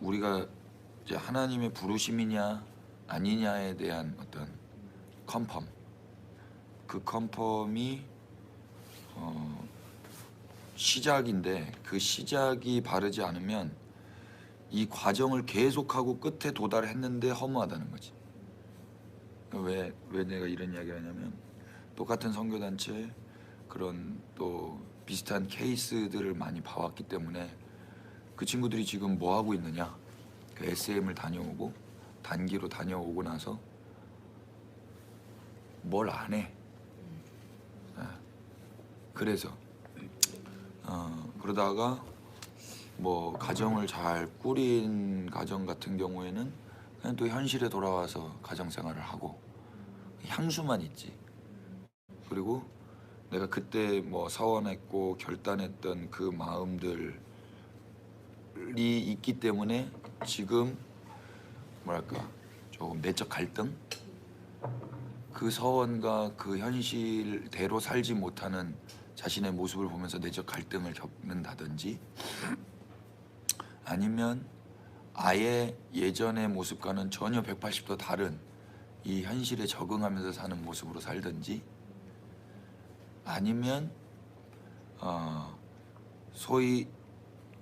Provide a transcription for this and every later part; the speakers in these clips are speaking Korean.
우리가 이제 하나님의 부르심이냐 아니냐에 대한 어떤 컨펌, 그 컨펌이 시작인데 그 시작이 바르지 않으면 이 과정을 계속하고 끝에 도달했는데 허무하다는 거지. 왜 내가 이런 이야기를 하냐면 똑같은 선교단체 그런 또 비슷한 케이스들을 많이 봐왔기 때문에 그 친구들이 지금 뭐 하고 있느냐, 그 SM을 다녀오고 단기로 다녀오고 나서 뭘 안 해. 그래서 그러다가 뭐 가정을 잘 꾸린 가정 같은 경우에는 그냥 또 현실에 돌아와서 가정생활을 하고 향수만 있지. 그리고 내가 그때 뭐 서원했고 결단했던 그 마음들이 있기 때문에 지금 뭐랄까 조금 내적 갈등, 그 서원과 그 현실대로 살지 못하는 자신의 모습을 보면서 내적 갈등을 겪는다든지, 아니면 아예 예전의 모습과는 전혀 180도 다른 이 현실에 적응하면서 사는 모습으로 살든지, 아니면 소위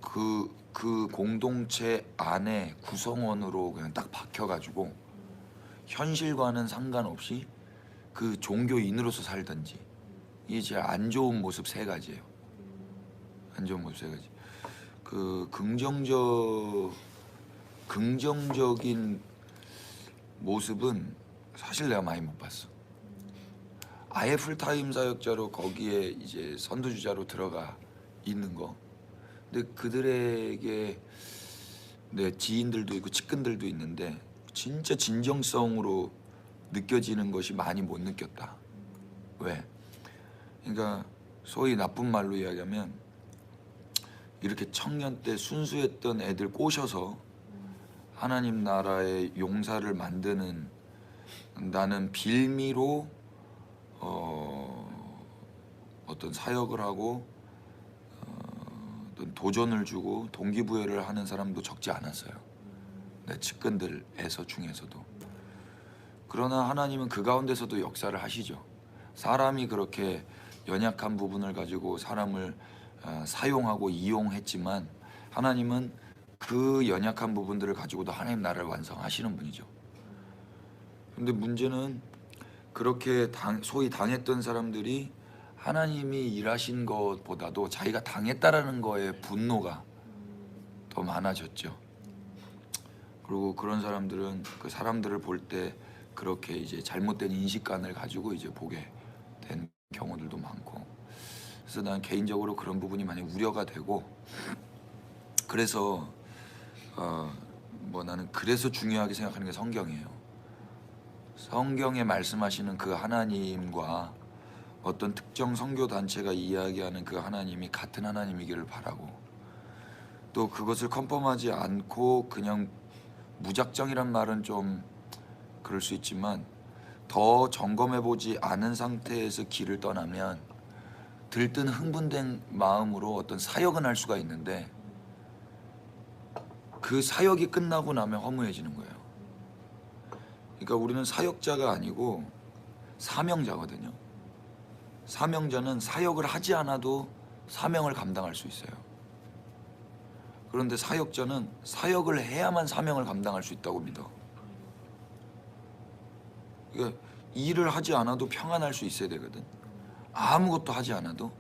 그 공동체 안에 구성원으로 그냥 딱 박혀가지고 현실과는 상관없이 그 종교인으로서 살든지. 이게 제일 안 좋은 모습 세 가지예요. 안 좋은 모습 세 가지. 그 긍정적인 모습은 사실 내가 많이 못 봤어. 아예 풀타임 사역자로 거기에 이제 선두주자로 들어가 있는 거. 근데 그들에게 내 지인들도 있고 측근들도 있는데 진짜 진정성으로 느껴지는 것이 많이 못 느꼈다. 왜? 그러니까 소위 나쁜 말로 이야기하면 이렇게 청년 때 순수했던 애들 꼬셔서 하나님 나라의 용사를 만드는, 나는 빌미로 어떤 사역을 하고 어떤 도전을 주고 동기부여를 하는 사람도 적지 않았어요. 내 측근들에서 중에서도. 그러나 하나님은 그 가운데서도 역사를 하시죠. 사람이 그렇게 연약한 부분을 가지고 사람을 사용하고 이용했지만 하나님은 그 연약한 부분들을 가지고도 하나님 나라를 완성하시는 분이죠. 근데 문제는 그렇게 소위 당했던 사람들이 하나님이 일하신 것보다도 자기가 당했다라는 거에 분노가 더 많아졌죠. 그리고 그런 사람들은 그 사람들을 볼 때 그렇게 이제 잘못된 인식관을 가지고 이제 보게 된 경우들도 많고, 그래서 난 개인적으로 그런 부분이 많이 우려가 되고, 그래서 뭐 나는 그래서 중요하게 생각하는 게 성경이에요. 성경에 말씀하시는 그 하나님과 어떤 특정 선교 단체가 이야기하는 그 하나님이 같은 하나님이기를 바라고, 또 그것을 컨펌하지 않고 그냥 무작정이란 말은 좀 그럴 수 있지만 더 점검해보지 않은 상태에서 길을 떠나면 들뜬 흥분된 마음으로 어떤 사역은 할 수가 있는데 그 사역이 끝나고 나면 허무해지는 거예요. 그러니까 우리는 사역자가 아니고 사명자거든요. 사명자는 사역을 하지 않아도 사명을 감당할 수 있어요. 그런데 사역자는 사역을 해야만 사명을 감당할 수 있다고 믿어. 그러니까 일을 하지 않아도 평안할 수 있어야 되거든. 아무것도 하지 않아도.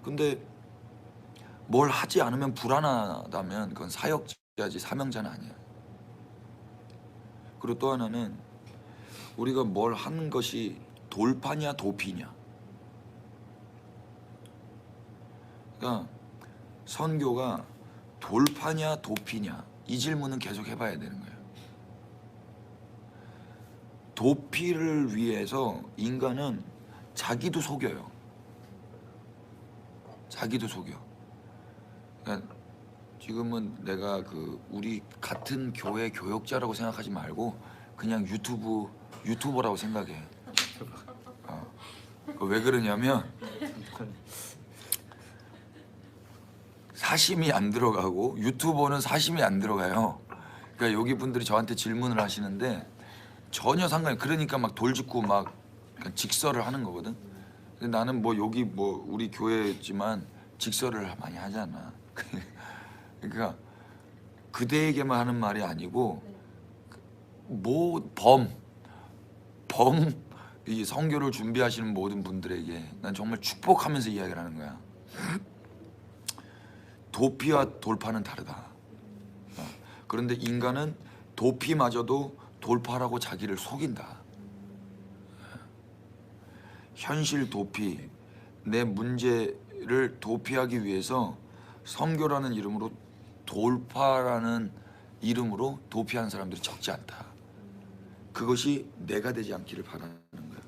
근데 뭘 하지 않으면 불안하다면 그건 사역자지 사명자는 아니야. 그리고 또 하나는 우리가 뭘 하는 것이 돌파냐 도피냐. 그러니까 선교가 돌파냐 도피냐, 이 질문은 계속 해봐야 되는 거예요. 도피를 위해서 인간은 자기도 속여요. 자기도 속여. 그러니까 지금은 내가 그 우리 같은 교회 교역자라고 생각하지 말고 그냥 유튜버라고 생각해. 왜 그러냐면 사심이 안 들어가고 유튜버는 사심이 안 들어가요. 그러니까 여기 분들이 저한테 질문을 하시는데 전혀 상관이, 그러니까 막 돌직구 막 그러니까 직설을 하는 거거든. 근데 나는 뭐 여기 뭐 우리 교회지만 직설을 많이 하잖아. 그러니까 그대에게만 하는 말이 아니고 뭐 이 선교를 준비하시는 모든 분들에게 난 정말 축복하면서 이야기를 하는 거야. 도피와 돌파는 다르다. 그런데 인간은 도피마저도 돌파라고 자기를 속인다. 현실 도피, 내 문제를 도피하기 위해서 선교라는 이름으로, 돌파라는 이름으로 도피하는 사람들이 적지 않다. 그것이 내가 되지 않기를 바라는 거야.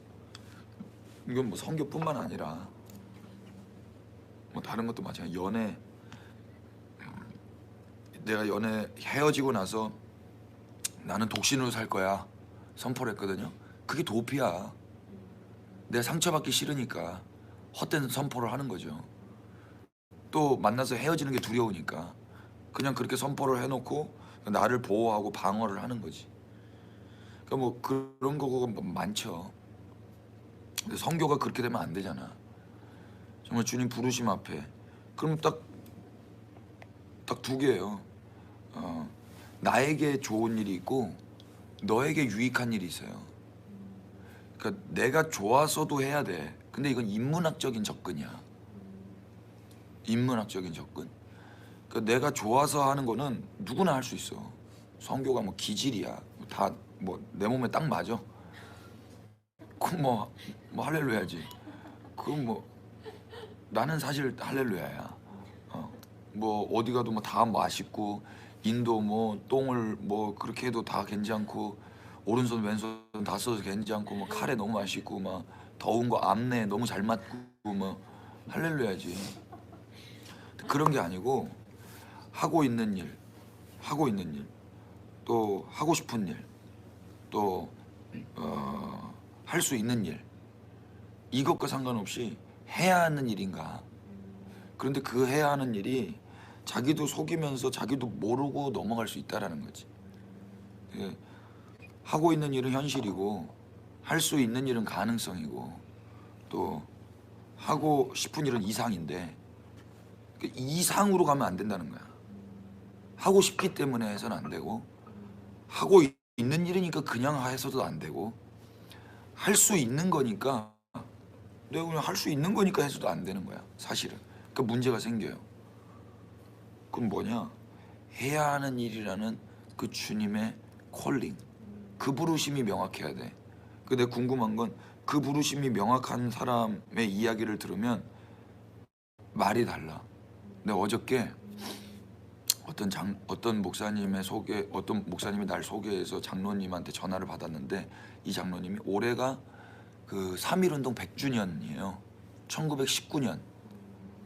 이건 뭐 선교뿐만 아니라 뭐 다른 것도 마찬가지. 연애, 내가 연애 헤어지고 나서 나는 독신으로 살 거야 선포를 했거든요. 그게 도피야. 내가 상처받기 싫으니까 헛된 선포를 하는 거죠. 또 만나서 헤어지는 게 두려우니까 그냥 그렇게 선포를 해놓고 나를 보호하고 방어를 하는 거지. 그러니까 뭐 그런 거가 많죠. 근데 선교가 그렇게 되면 안 되잖아. 정말 주님 부르심 앞에 그럼 딱 두 개예요. 나에게 좋은 일이 있고 너에게 유익한 일이 있어요. 그러니까 내가 좋아서도 해야 돼. 근데 이건 인문학적인 접근이야. 인문학적인 접근. 그러니까 내가 좋아서 하는 거는 누구나 할 수 있어. 선교가 뭐 기질이야. 다 뭐 내 몸에 딱 맞아. 그럼 뭐 할렐루야지. 그럼 뭐 나는 사실 할렐루야야. 뭐 어디 가도 뭐 다 맛있고 인도 뭐 똥을 뭐 그렇게 해도 다 괜찮고 오른손 왼손 다 써서 괜찮고 뭐 카레 너무 맛있고 막 더운 거 암내 너무 잘 맞고 뭐 할렐루야지. 그런 게 아니고 하고 있는 일, 또 하고 싶은 일, 또 할 수 있는 일, 이것과 상관없이 해야 하는 일인가. 그런데 그 해야 하는 일이 자기도 속이면서 자기도 모르고 넘어갈 수 있다라는 거지. 예, 하고 있는 일은 현실이고 할 수 있는 일은 가능성이고 또 하고 싶은 일은 이상인데 그 이상으로 가면 안 된다는 거야. 하고 싶기 때문에 해서는 안 되고 하고 있는 일이니까 그냥 해서도 안 되고 할 수 있는 거니까 내가 그냥 할 수 있는 거니까 해서도 안 되는 거야 사실은. 그러니까 문제가 생겨요. 그럼 뭐냐? 해야 하는 일이라는 그 주님의 콜링, 그 부르심이 명확해야 돼. 근데 궁금한 건 그 부르심이 명확한 사람의 이야기를 들으면 말이 달라. 근데 어저께 어떤 목사님이 날 소개해서 장로님한테 전화를 받았는데 이 장로님이 올해가 그 3.1운동 100주년이에요. 1919년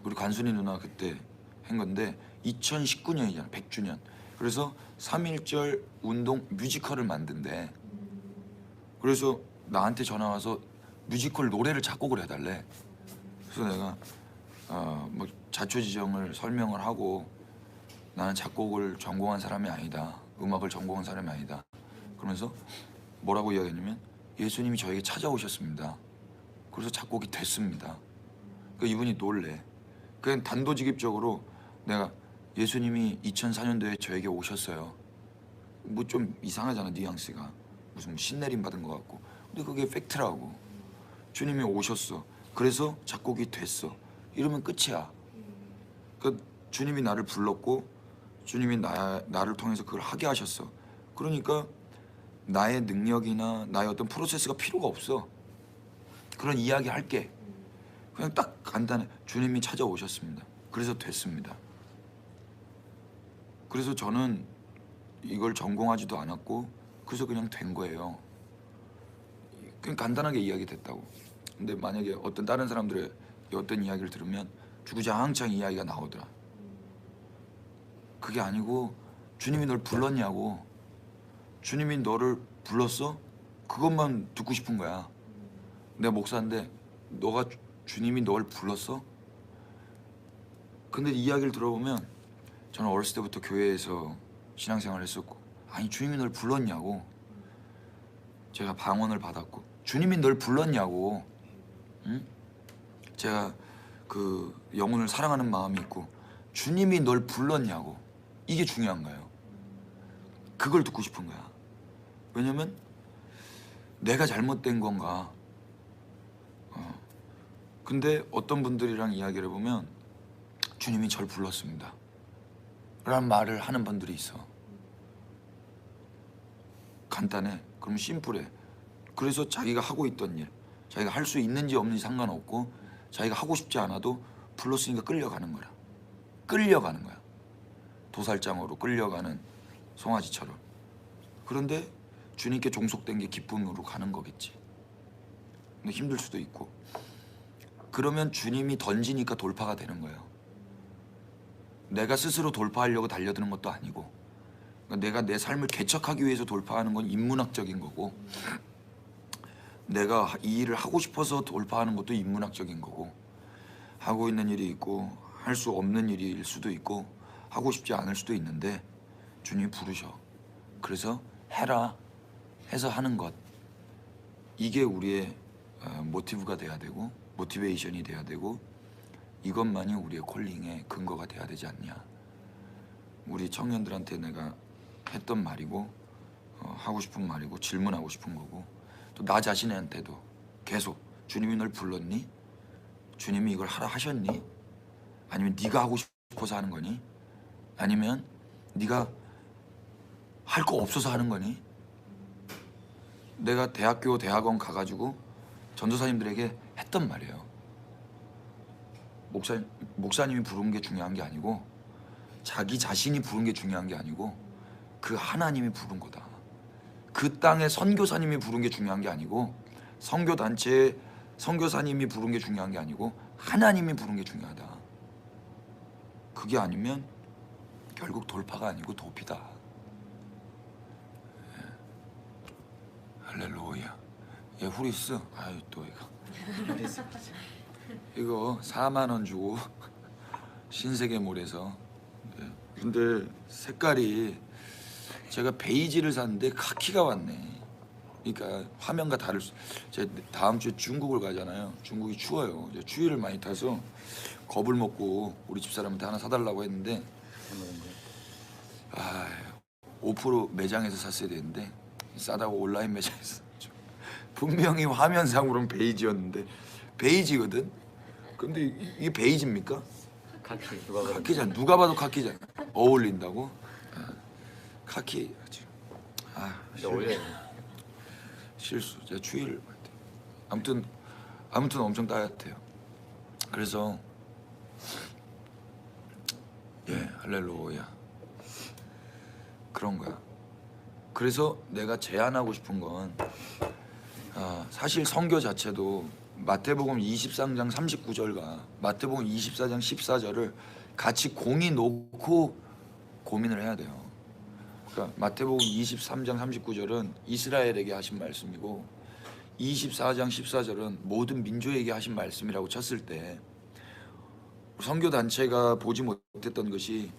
우리 관순이 누나 그때 한 건데 2019년이잖아. 100주년. 그래서 3.1절 운동 뮤지컬을 만든대. 그래서 나한테 전화 와서 뮤지컬 노래를 작곡을 해달래. 그래서 내가 뭐 자초지종을 설명을 하고 나는 작곡을 전공한 사람이 아니다. 음악을 전공한 사람이 아니다. 그러면서 뭐라고 이야기했냐면 예수님이 저에게 찾아오셨습니다. 그래서 작곡이 됐습니다. 그러니까 이분이 놀래. 그냥 단도직입적으로 내가 예수님이 2004년도에 저에게 오셨어요. 뭐 좀 이상하잖아 뉘앙스가. 무슨 신내림 받은 것 같고. 근데 그게 팩트라고. 주님이 오셨어. 그래서 작곡이 됐어. 이러면 끝이야. 그러니까 주님이 나를 불렀고 주님이 나를 통해서 그걸 하게 하셨어. 그러니까 나의 능력이나 나의 어떤 프로세스가 필요가 없어. 그런 이야기 할게. 그냥 딱 간단해. 주님이 찾아오셨습니다. 그래서 됐습니다. 그래서 저는 이걸 전공하지도 않았고 그래서 그냥 된 거예요. 그냥 간단하게 이야기 됐다고. 근데 만약에 어떤 다른 사람들의 어떤 이야기를 들으면 주구장창 이야기가 나오더라. 그게 아니고 주님이 널 불렀냐고. 주님이 너를 불렀어? 그것만 듣고 싶은 거야. 내가 목사인데 너가 주님이 널 불렀어? 근데 이야기를 들어보면 저는 어렸을 때부터 교회에서 신앙생활을 했었고 아니 주님이 널 불렀냐고. 제가 방언을 받았고 주님이 널 불렀냐고. 응? 제가 그 영혼을 사랑하는 마음이 있고 주님이 널 불렀냐고. 이게 중요한 거예요. 그걸 듣고 싶은 거야. 왜냐면 내가 잘못된 건가. 근데 어떤 분들이랑 이야기를 해보면 주님이 절 불렀습니다 라는 말을 하는 분들이 있어. 간단해. 그럼 심플해. 그래서 자기가 하고 있던 일, 자기가 할 수 있는지 없는지 상관없고 자기가 하고 싶지 않아도 불렀으니까 끌려가는 거야. 끌려가는 거야. 도살장으로 끌려가는 송아지처럼. 그런데 주님께 종속된 게 기쁨으로 가는 거겠지. 근데 힘들 수도 있고. 그러면 주님이 던지니까 돌파가 되는 거예요. 내가 스스로 돌파하려고 달려드는 것도 아니고, 그러니까 내가 내 삶을 개척하기 위해서 돌파하는 건 인문학적인 거고, 내가 이 일을 하고 싶어서 돌파하는 것도 인문학적인 거고, 하고 있는 일이 있고 할 수 없는 일일 수도 있고 하고 싶지 않을 수도 있는데 주님이 부르셔. 그래서 해라 해서 하는 것, 이게 우리의 모티브가 돼야 되고 모티베이션이 돼야 되고 이것만이 우리의 콜링의 근거가 돼야 되지 않냐. 우리 청년들한테 내가 했던 말이고 하고 싶은 말이고 질문하고 싶은 거고, 또 나 자신한테도 계속 주님이 널 불렀니? 주님이 이걸 하라 하셨니? 아니면 네가 하고 싶어서 하는 거니? 아니면 네가 할 거 없어서 하는 거니? 내가 대학교 대학원 가가지고 전도사님들에게 했던 말이에요. 목사님이 부른 게 중요한 게 아니고 자기 자신이 부른 게 중요한 게 아니고 그 하나님이 부른 거다. 그 땅의 선교사님이 부른 게 중요한 게 아니고 선교단체의 선교사님이 부른 게 중요한 게 아니고 하나님이 부른 게 중요하다. 그게 아니면 결국 돌파가 아니고 도피다. 할렐루야. 얘 후리스. 아유 또 이거 4만 원 주고 신세계몰에서. 근데 색깔이 제가 베이지를 샀는데 카키가 왔네. 그러니까 화면과 다를 수. 제가 다음 주에 중국을 가잖아요. 중국이 추워요. 추위를 많이 타서 겁을 먹고 우리 집사람한테 하나 사달라고 했는데 5% 매장에서 샀어야 되는데 싸다고 온라인 매장에서 분명히 화면상으로는 베이지였는데 베이지거든. 근데 이게 베이지입니까? 카키. 카키잖아. 누가 봐도 카키잖아. 어울린다고? 카키. 실수. 제가 추위를 아무튼 엄청 따뜻해요. 그래서 할렐루야. 그런 거야. 그래서 내가 제안하고 싶은 건 사실 선교 자체도 마태복음 23장 39절과 마태복음 24장 14절을 같이 공이 놓고 고민을 해야 돼요. 그러니까 마태복음 23장 39절은 이스라엘에게 하신 말씀이고 24장 14절은 모든 민족에게 하신 말씀이라고 쳤을 때 선교단체가 보지 못했던 것이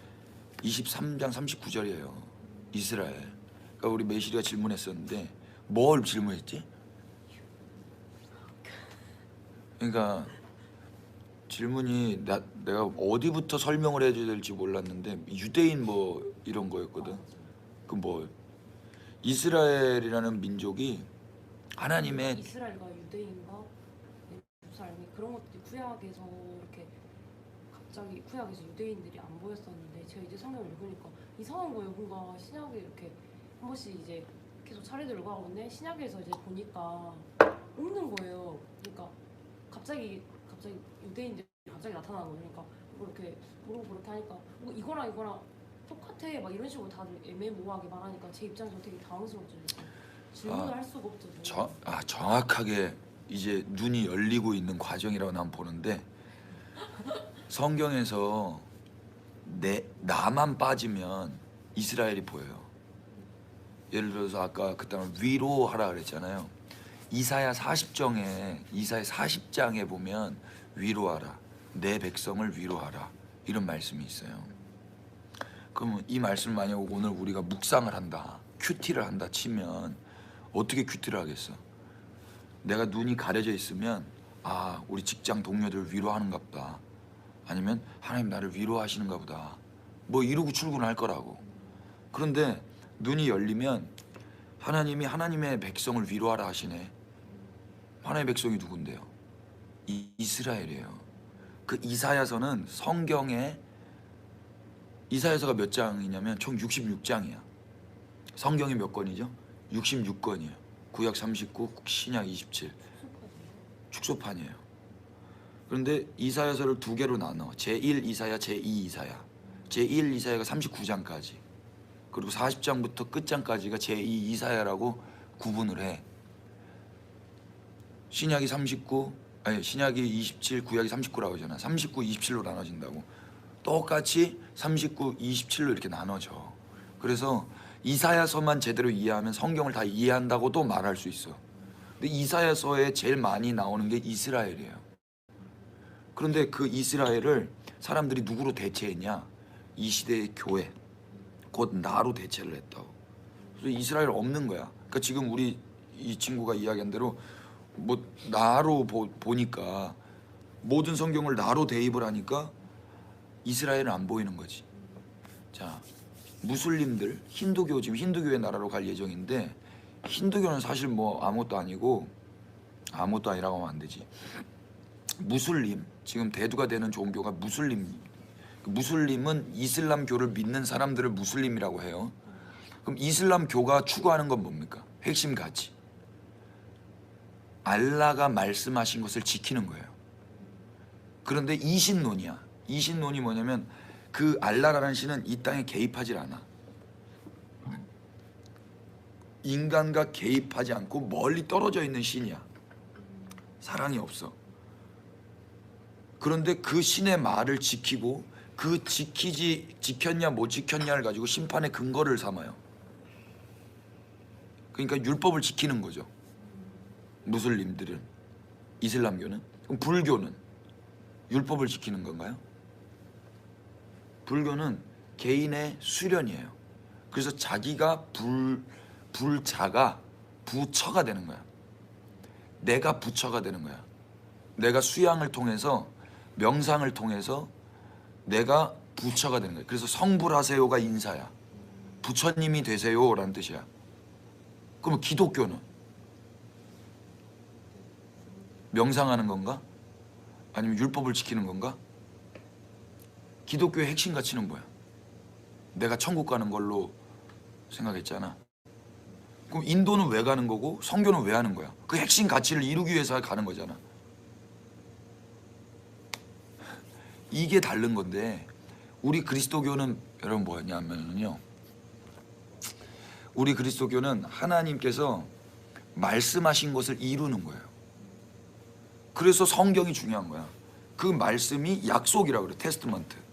23장 39절이에요. 이스라엘. 그러니까 우리 매실이가 질문했었는데 뭘 질문했지? 그러니까 질문이 내가 어디부터 설명을 해줘야 될지 몰랐는데 유대인 뭐 이런 거였거든. 그 뭐 이스라엘이라는 민족이 하나님의 이스라엘과 유대인과 예루살렘이 그런 것들이 구약에서 이렇게 갑자기 구약에서 유대인들이 안 보였었는데 제가 이제 성경을 읽으니까 이상한 거예요. 뭔가 신약에 이렇게 한 번씩 이제 계속 차례대로 가고 있는데 신약에서 이제 보니까 없는 거예요. 그러니까 갑자기 유대인들이 갑자기 나타나는 거예요. 그러니까 뭐 이렇게 모르고 그렇게 하니까 뭐 이거랑 똑같아 막 이런 식으로 다들 애매모호하게 말하니까 제 입장에서 되게 당황스럽죠. 질문을 할 수가 없죠. 정확하게 이제 눈이 열리고 있는 과정이라고 난 보는데 성경에서 나만 빠지면 이스라엘이 보여요. 예를 들어서 아까 그 다음에 위로하라 그랬잖아요. 이사야 40장에 보면 위로하라, 내 백성을 위로하라 이런 말씀이 있어요. 그러면 이 말씀 만약 오늘 우리가 묵상을 한다, 큐티를 한다 치면 어떻게 큐티를 하겠어? 내가 눈이 가려져 있으면 아, 우리 직장 동료들 위로하는가 보다, 아니면 하나님 나를 위로하시는가 보다, 뭐 이러고 출근할 거라고. 그런데 눈이 열리면 하나님이 하나님의 백성을 위로하라 하시네. 하나님의 백성이 누군데요? 이스라엘이에요. 그 이사야서는 성경에, 이사야서가 몇 장이냐면 총 66장이야. 성경이 몇 권이죠? 66권이에요. 구약 39, 신약 27. 축소판이에요. 그런데 이사야서를 두 개로 나눠. 제1 이사야, 제2 이사야. 제1 이사야가 39장까지, 그리고 40장부터 끝장까지가 제2 이사야라고 구분을 해. 신약이 39, 아니 신약이 27, 구약이 39라고 하잖아. 39, 27로 나눠진다고. 똑같이 39, 27로 이렇게 나눠져. 그래서 이사야서만 제대로 이해하면 성경을 다 이해한다고도 말할 수 있어. 근데 이사야서에 제일 많이 나오는 게 이스라엘이에요. 그런데 그 이스라엘을 사람들이 누구로 대체했냐? 이 시대의 교회, 곧 나로 대체를 했다고. 그래서 이스라엘 없는 거야. 그러니까 지금 우리 이 친구가 이야기한 대로 뭐 나로 보니까 모든 성경을 나로 대입을 하니까 이스라엘은 안 보이는 거지. 자, 무슬림들, 힌두교, 지금 힌두교의 나라로 갈 예정인데, 힌두교는 사실 뭐 아무것도 아니고, 아무것도 아니라고 하면 안 되지. 무슬림, 지금 대두가 되는 종교가 무슬림. 무슬림은 이슬람교를 믿는 사람들을 무슬림이라고 해요. 그럼 이슬람교가 추구하는 건 뭡니까? 핵심 가치, 알라가 말씀하신 것을 지키는 거예요. 그런데 이신론이야. 이신론이 뭐냐면 그 알라라는 신은 이 땅에 개입하지 않아. 인간과 개입하지 않고 멀리 떨어져 있는 신이야. 사랑이 없어. 그런데 그 신의 말을 지키고, 그 지켰냐 못 지켰냐를 가지고 심판의 근거를 삼아요. 그러니까 율법을 지키는 거죠. 무슬림들은. 이슬람교는. 그럼 불교는 율법을 지키는 건가요? 불교는 개인의 수련이에요. 그래서 자기가 불자가 부처가 되는 거야. 내가 부처가 되는 거야. 내가 수양을 통해서, 명상을 통해서 내가 부처가 되는 거야. 그래서 성불하세요가 인사야. 부처님이 되세요라는 뜻이야. 그러면 기독교는 명상하는 건가? 아니면 율법을 지키는 건가? 기독교의 핵심 가치는 뭐야? 내가 천국 가는 걸로 생각했잖아. 그럼 인도는 왜 가는 거고 성교는 왜 하는 거야? 그 핵심 가치를 이루기 위해서 가는 거잖아. 이게 다른 건데, 우리 그리스도교는 여러분 뭐냐면요, 우리 그리스도교는 하나님께서 말씀하신 것을 이루는 거예요. 그래서 성경이 중요한 거야. 그 말씀이 약속이라고 그래. 테스트먼트.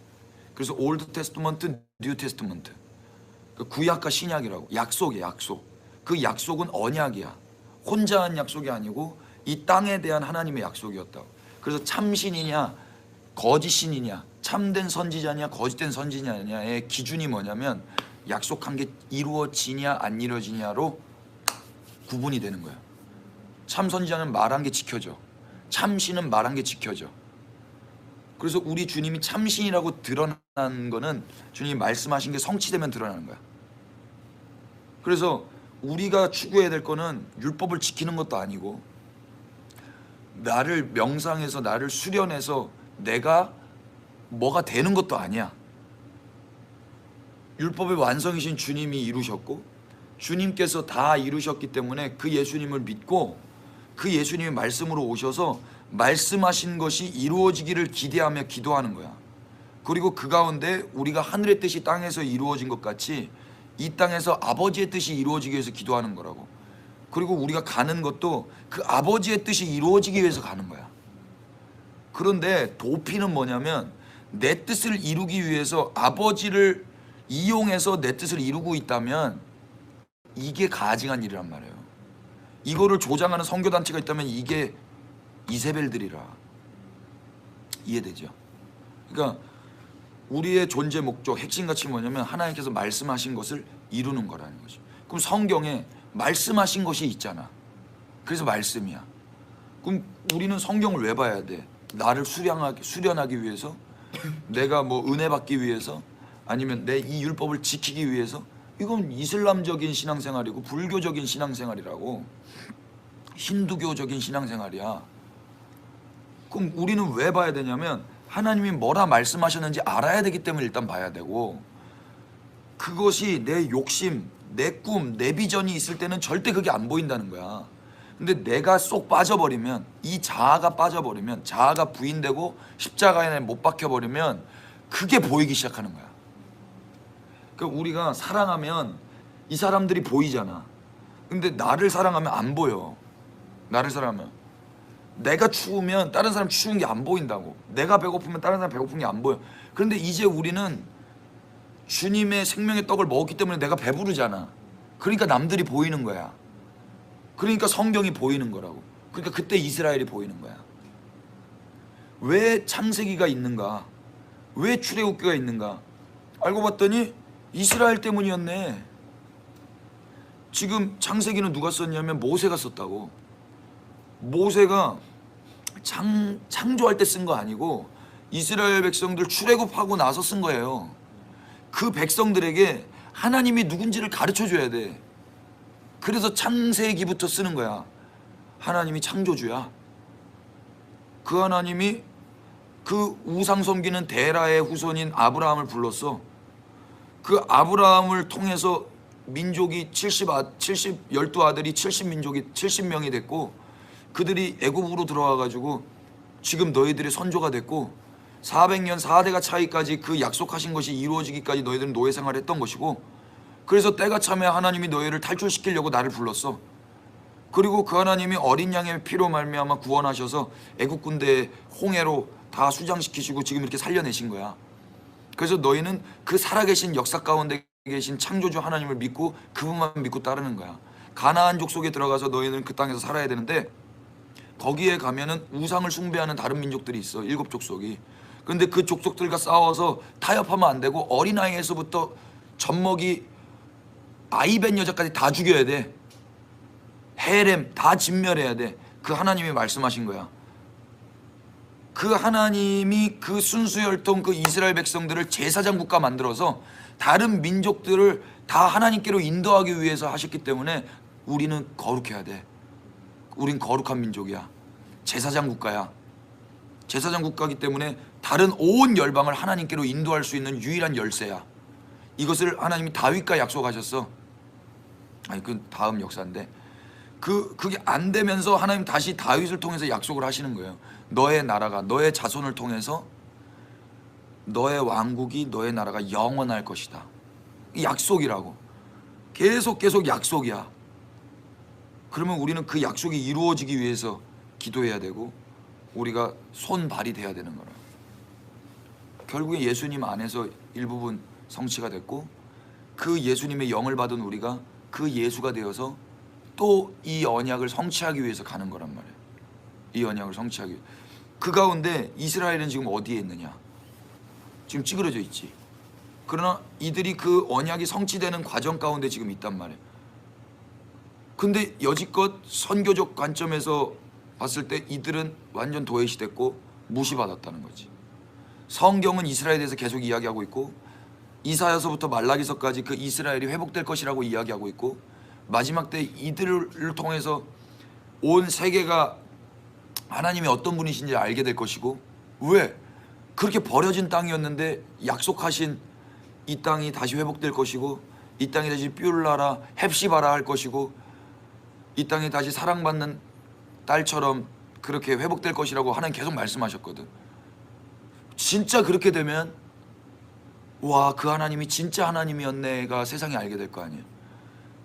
그래서 올드 테스트먼트, 뉴 테스트먼트. 구약과 신약이라고. 약속이야, 약속. 그 약속은 언약이야. 혼자 한 약속이 아니고 이 땅에 대한 하나님의 약속이었다고. 그래서 참신이냐 거짓신이냐, 참된 선지자냐 거짓된 선지자냐의 기준이 뭐냐면 약속한 게 이루어지냐 안 이루어지냐로 구분이 되는 거야. 참 선지자는 말한 게 지켜져. 참신은 말한 게 지켜져. 그래서 우리 주님이 참신이라고 드러난 거는 주님이 말씀하신 게 성취되면 드러나는 거야. 그래서 우리가 추구해야 될 거는 율법을 지키는 것도 아니고, 나를 명상해서 나를 수련해서 내가 뭐가 되는 것도 아니야. 율법의 완성이신 주님이 이루셨고, 주님께서 다 이루셨기 때문에 그 예수님을 믿고 그 예수님의 말씀으로 오셔서 말씀하신 것이 이루어지기를 기대하며 기도하는 거야. 그리고 그 가운데 우리가 하늘의 뜻이 땅에서 이루어진 것 같이 이 땅에서 아버지의 뜻이 이루어지기 위해서 기도하는 거라고. 그리고 우리가 가는 것도 그 아버지의 뜻이 이루어지기 위해서 가는 거야. 그런데 도피는 뭐냐면, 내 뜻을 이루기 위해서 아버지를 이용해서 내 뜻을 이루고 있다면 이게 가증한 일이란 말이에요. 이거를 조장하는 선교단체가 있다면 이게 이세벨들이라. 이해되죠? 그러니까 우리의 존재 목적, 핵심 가치 뭐냐면 하나님께서 말씀하신 것을 이루는 거라는 거죠. 그럼 성경에 말씀하신 것이 있잖아. 그래서 말씀이야. 그럼 우리는 성경을 왜 봐야 돼? 나를 수련하기 위해서? 내가 뭐 은혜 받기 위해서? 아니면 내 이 율법을 지키기 위해서? 이건 이슬람적인 신앙생활이고 불교적인 신앙생활이라고, 힌두교적인 신앙생활이야. 그럼 우리는 왜 봐야 되냐면 하나님이 뭐라 말씀하셨는지 알아야 되기 때문에 일단 봐야 되고, 그것이 내 욕심, 내 꿈, 내 비전이 있을 때는 절대 그게 안 보인다는 거야. 근데 내가 쏙 빠져버리면, 이 자아가 빠져버리면, 자아가 부인되고 십자가에 못 박혀버리면 그게 보이기 시작하는 거야. 그러니까 우리가 사랑하면 이 사람들이 보이잖아. 근데 나를 사랑하면 안 보여. 나를 사랑하면 내가 추우면 다른 사람 추운 게 안 보인다고. 내가 배고프면 다른 사람 배고픈 게 안 보여. 그런데 이제 우리는 주님의 생명의 떡을 먹었기 때문에 내가 배부르잖아. 그러니까 남들이 보이는 거야. 그러니까 성경이 보이는 거라고. 그러니까 그때 이스라엘이 보이는 거야. 왜 창세기가 있는가? 왜 출애굽기가 있는가? 알고 봤더니 이스라엘 때문이었네. 지금 창세기는 누가 썼냐면 모세가 썼다고. 모세가 창조할 때 쓴 거 아니고 이스라엘 백성들 출애굽하고 나서 쓴 거예요. 그 백성들에게 하나님이 누군지를 가르쳐 줘야 돼. 그래서 창세기부터 쓰는 거야. 하나님이 창조주야. 그 하나님이 그 우상 섬기는 데라의 후손인 아브라함을 불렀어. 그 아브라함을 통해서 민족이 12아들이 70명이 됐고, 그들이 애굽으로 들어와 가지고 지금 너희들의 선조가 됐고, 400년 4대가 차이까지 그 약속하신 것이 이루어지기까지 너희들은 노예 생활을 했던 것이고, 그래서 때가 차면 하나님이 너희를 탈출시키려고 나를 불렀어. 그리고 그 하나님이 어린 양의 피로 말미암아 구원하셔서 애굽 군대의 홍해로 다 수장시키시고 지금 이렇게 살려내신 거야. 그래서 너희는 그 살아계신 역사 가운데 계신 창조주 하나님을 믿고 그분만 믿고 따르는 거야. 가나안 족속에 들어가서 너희는 그 땅에서 살아야 되는데, 거기에 가면은 우상을 숭배하는 다른 민족들이 있어. 7족속이. 근데 그 족속들과 싸워서 타협하면 안 되고, 어린아이에서부터 젖먹이 아이벤 여자까지 다 죽여야 돼. 헤렘 다 진멸해야 돼. 그 하나님이 말씀하신 거야. 그 하나님이 그 순수혈통 그 이스라엘 백성들을 제사장 국가 만들어서 다른 민족들을 다 하나님께로 인도하기 위해서 하셨기 때문에 우리는 거룩해야 돼. 우린 거룩한 민족이야. 제사장 국가야. 제사장 국가이기 때문에 다른 온 열방을 하나님께로 인도할 수 있는 유일한 열쇠야. 이것을 하나님이 다윗과 약속하셨어. 아니 그 다음 역사인데, 그게 안 되면서 하나님 다시 다윗을 통해서 약속을 하시는 거예요. 너의 나라가, 너의 자손을 통해서 너의 왕국이, 너의 나라가 영원할 것이다. 약속이라고. 계속 약속이야. 그러면 우리는 그 약속이 이루어지기 위해서 기도해야 되고, 우리가 손발이 돼야 되는 거라. 결국에 예수님 안에서 일부분 성취가 됐고, 그 예수님의 영을 받은 우리가 그 예수가 되어서 또 이 언약을 성취하기 위해서 가는 거란 말이에요. 이 언약을 성취하기 위해. 그 가운데 이스라엘은 지금 어디에 있느냐? 지금 찌그러져 있지. 그러나 이들이 그 언약이 성취되는 과정 가운데 지금 있단 말이에요. 근데 여지껏 선교적 관점에서 봤을 때 이들은 완전 도외시됐고 무시받았다는 거지. 성경은 이스라엘에 대해서 계속 이야기하고 있고, 이사야서부터 말라기서까지 그 이스라엘이 회복될 것이라고 이야기하고 있고, 마지막 때 이들을 통해서 온 세계가 하나님이 어떤 분이신지 알게 될 것이고, 왜? 그렇게 버려진 땅이었는데 약속하신 이 땅이 다시 회복될 것이고, 이 땅이 다시 뷸라라 헵시바라 할 것이고, 이 땅이 다시 사랑받는 딸처럼 그렇게 회복될 것이라고 하나님 계속 말씀하셨거든. 진짜 그렇게 되면 와, 그 하나님이 진짜 하나님이었네가 세상이 알게 될 거 아니에요.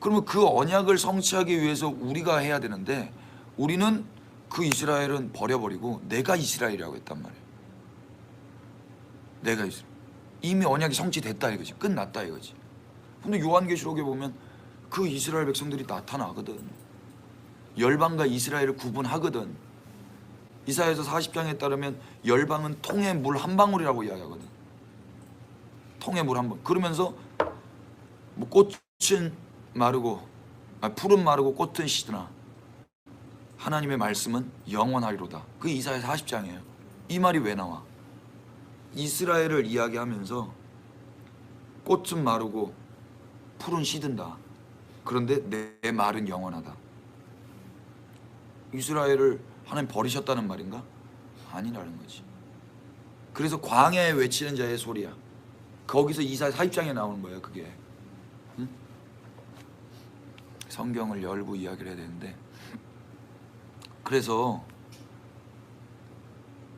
그러면 그 언약을 성취하기 위해서 우리가 해야 되는데, 우리는 그 이스라엘은 버려버리고 내가 이스라엘이라고 했단 말이에요. 내가 이스라엘. 이미 언약이 성취됐다 이거지. 끝났다 이거지. 근데 요한계시록에 보면 그 이스라엘 백성들이 나타나거든. 열방과 이스라엘을 구분하거든. 이사야서 40장에 따르면 열방은 통의 물 한 방울이라고 이야기하거든. 통에 물 한 번. 그러면서 뭐 꽃은 마르고 풀은 마르고 꽃은 시드나 하나님의 말씀은 영원하리로다. 그 이사야 40장이에요. 이 말이 왜 나와? 이스라엘을 이야기하면서 꽃은 마르고 풀은 시든다. 그런데 내 말은 영원하다. 이스라엘을 하나님 버리셨다는 말인가? 아니라는 거지. 그래서 광야에 외치는 자의 소리야. 거기서 이사야 40장에 나오는 거예요. 그게. 응? 성경을 열고 이야기를 해야 되는데, 그래서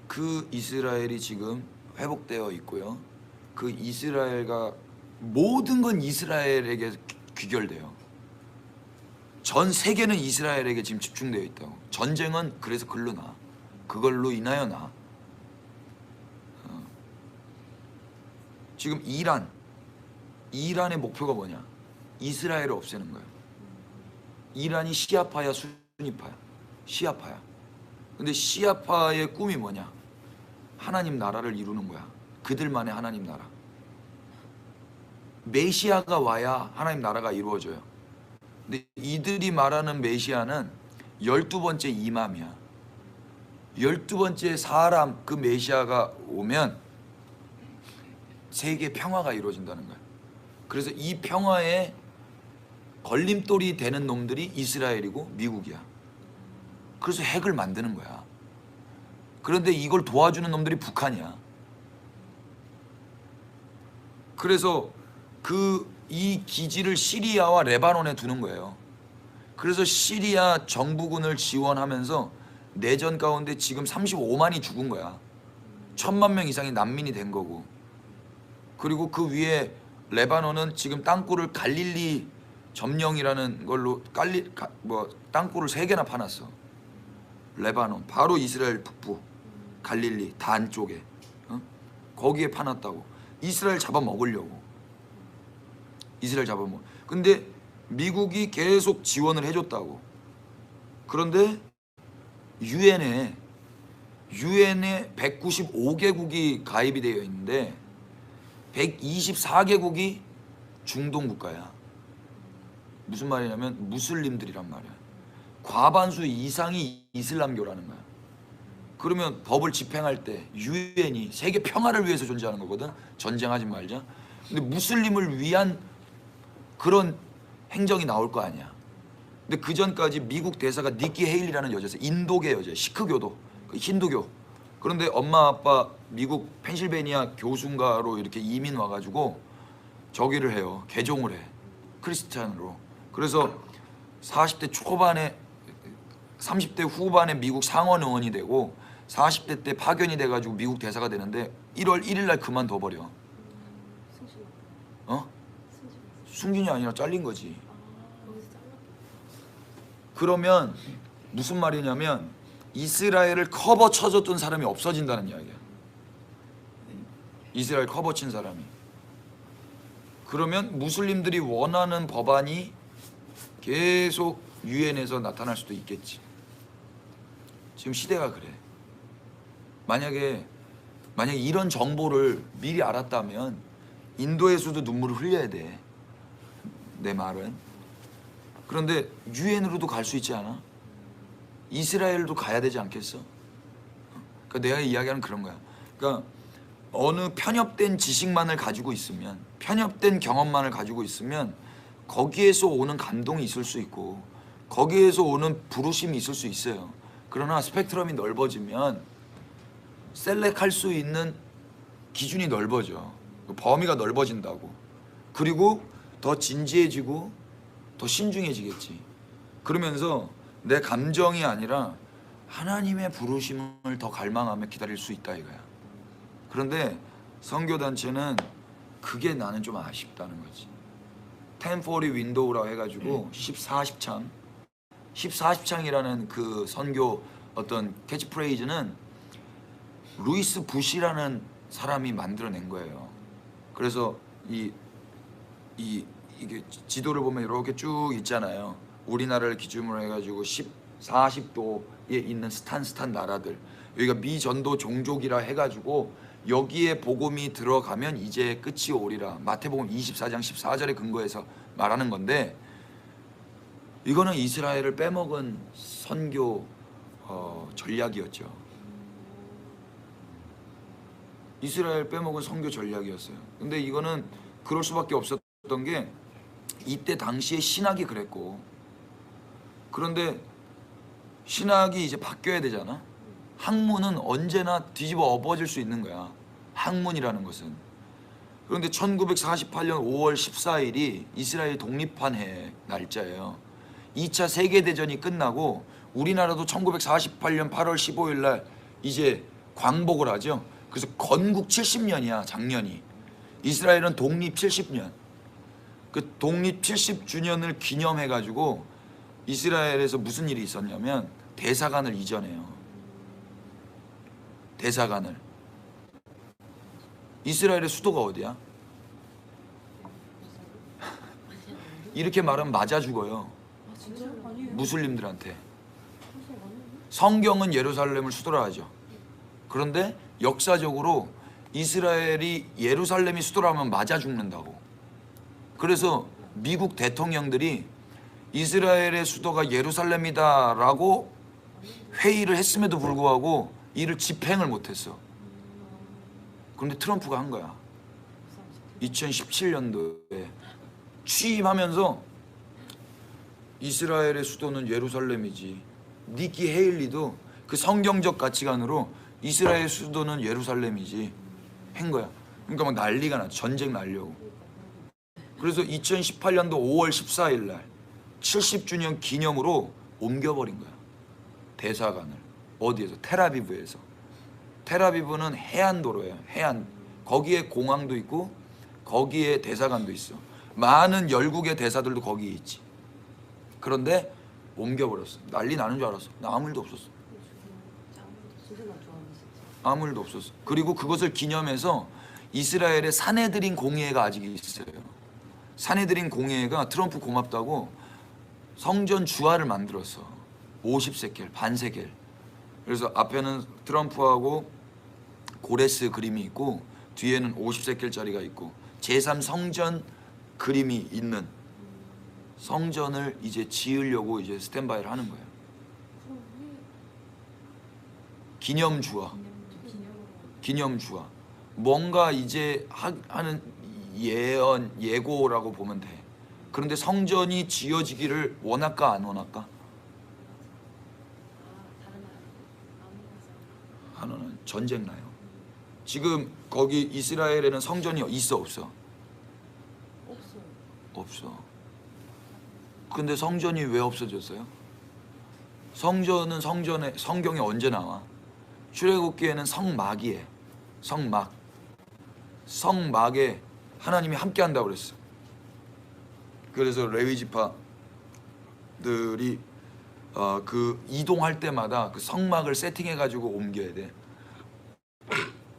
그 이스라엘이 지금 회복되어 있고요. 그 이스라엘과 모든 건 이스라엘에게 귀결돼요. 전 세계는 이스라엘에게 지금 집중되어 있다고. 전쟁은 그래서 글로 나. 그걸로 인하여 나. 지금 이란의 목표가 뭐냐? 이스라엘을 없애는 거예요. 이란이 시아파야 수니파야? 시아파야. 근데 시아파의 꿈이 뭐냐? 하나님 나라를 이루는 거야. 그들만의 하나님 나라. 메시아가 와야 하나님 나라가 이루어져요. 근데 이들이 말하는 메시아는 12번째 이맘이야. 12번째 사람, 그 메시아가 오면 세계 평화가 이루어진다는 거야. 그래서 이 평화에 걸림돌이 되는 놈들이 이스라엘이고 미국이야. 그래서 핵을 만드는 거야. 그런데 이걸 도와주는 놈들이 북한이야. 그래서 이 기지를 시리아와 레바논에 두는 거예요. 그래서 시리아 정부군을 지원하면서 내전 가운데 지금 35만이 죽은 거야. 1000만 명 이상이 난민이 된 거고. 그리고 그 위에 레바논은 지금 땅굴을 갈릴리 점령이라는 걸로 땅굴을 3개나 파놨어. 레바논 바로 이스라엘 북부 갈릴리 단 쪽에 거기에 파놨다고. 이스라엘 잡아먹으려고. 이스라엘 잡아먹. 근데 미국이 계속 지원을 해줬다고. 그런데 유엔에 195개국이 가입이 되어 있는데 124개국이 중동 국가야. 무슨 말이냐면 무슬림들이란 말이야. 과반수 이상이 이슬람교라는 거야. 그러면 법을 집행할 때 유엔이 세계 평화를 위해서 존재하는 거거든. 전쟁하지 말자. 근데 무슬림을 위한 그런 행정이 나올 거 아니야. 근데 그 전까지 미국 대사가 니키 헤일리라는 여자였어. 인도계 여자, 시크교도, 힌두교. 그런데 엄마 아빠 미국 펜실베니아 교수인가로 이렇게 이민 와가지고 저기를 해요. 개종을 해. 크리스찬으로. 그래서 40대 초반에 30대 후반에 미국 상원 의원이 되고 40대 때 파견이 돼가지고 미국 대사가 되는데 1월 1일 날 그만둬버려. 승진이 아니라 잘린 거지. 그러면 무슨 말이냐면 이스라엘을 커버 쳐줬던 사람이 없어진다는 이야기야. 이스라엘 커버 친 사람이. 그러면 무슬림들이 원하는 법안이 계속 유엔에서 나타날 수도 있겠지. 지금 시대가 그래. 만약에 이런 정보를 미리 알았다면 인도에서도 눈물을 흘려야 돼. 내 말은. 그런데 유엔으로도 갈 수 있지 않아? 이스라엘도 가야 되지 않겠어? 그러니까 내가 이야기하는 그런 거야. 그러니까 어느 편협된 지식만을 가지고 있으면, 편협된 경험만을 가지고 있으면 거기에서 오는 감동이 있을 수 있고 거기에서 오는 부르심이 있을 수 있어요. 그러나 스펙트럼이 넓어지면 셀렉할 수 있는 기준이 넓어져. 범위가 넓어진다고. 그리고 더 진지해지고 더 신중해지겠지. 그러면서 내 감정이 아니라 하나님의 부르심을 더 갈망하며 기다릴 수 있다 이거야. 그런데 선교단체는 그게 나는 좀 아쉽다는 거지. 1040 윈도우라고 해가지고 14, 10창이라는 그 선교 어떤 캐치프레이즈는 루이스 부시라는 사람이 만들어낸 거예요. 그래서 이게 지도를 보면 이렇게 쭉 있잖아요. 우리나라를 기준으로 해가지고 40도에 있는 스탄 나라들. 여기가 미전도 종족이라 해가지고 여기에 복음이 들어가면 이제 끝이 오리라. 마태복음 24장 14절에 근거해서 말하는 건데, 이거는 이스라엘을 빼먹은 선교 전략이었죠. 이스라엘 빼먹은 선교 전략이었어요. 근데 이거는 그럴 수밖에 없었던 게 이때 당시에 신학이 그랬고, 그런데 신학이 이제 바뀌어야 되잖아. 학문은 언제나 뒤집어 엎어질 수 있는 거야, 학문이라는 것은. 그런데 1948년 5월 14일이 이스라엘 독립한 해 날짜예요. 2차 세계대전이 끝나고 우리나라도 1948년 8월 15일 날 이제 광복을 하죠. 그래서 건국 70년이야, 작년이. 이스라엘은 독립 70년. 그 독립 70주년을 기념해가지고 이스라엘에서 무슨 일이 있었냐면 대사관을 이전해요. 대사관을. 이스라엘의 수도가 어디야? 이렇게 말하면 맞아 죽어요, 아 진짜? 아니에요. 무슬림들한테. 무슨 아니에요? 성경은 예루살렘을 수도라 하죠. 그런데 역사적으로 이스라엘이 예루살렘이 수도라면 맞아 죽는다고. 그래서 미국 대통령들이 이스라엘의 수도가 예루살렘이다라고 회의를 했음에도 불구하고 이를 집행을 못했어. 그런데 트럼프가 한 거야. 2017년도에 취임하면서 이스라엘의 수도는 예루살렘이지. 니키 헤일리도 그 성경적 가치관으로 이스라엘 수도는 예루살렘이지 한 거야. 그러니까 막 난리가 나, 전쟁 날려고. 그래서 2018년도 5월 14일 날 70주년 기념으로 옮겨버린 거야, 대사관을. 어디에서? 텔아비브에서. 텔아비브는 해안도로예요, 해안. 거기에 공항도 있고 거기에 대사관도 있어. 많은 열국의 대사들도 거기에 있지. 그런데 옮겨버렸어. 난리 나는 줄 알았어. 나 아무 일도 없었어. 진짜 나 좋아하는 진짜. 아무 일도 없었어. 그리고 그것을 기념해서 이스라엘의 사내들인 공예가 아직 있어요. 사내들인 공예가 트럼프 고맙다고 성전 주화를 만들었어. 50세켈, 반세켈. 그래서 앞에는 트럼프하고 고레스 그림이 있고 뒤에는 50세켈짜리가 있고 제3성전 그림이 있는 성전을 이제 지으려고 이제 스탠바이를 하는 거예요. 기념주화. 기념주화. 뭔가 이제 하는 예고라고 보면 돼. 그런데 성전이 지어지기를 원할까 안 원할까? 하나는 전쟁 나요. 지금 거기 이스라엘에는 성전이 있어 없어? 없어요. 없어. 근데 성전이 왜 없어졌어요? 성전은 성경에 언제 나와? 출애굽기에는 성막이에. 성막. 성막에 하나님이 함께 한다고 그랬어. 그래서 레위 지파들이 그 이동할 때마다 그 성막을 세팅해 가지고 옮겨야 돼.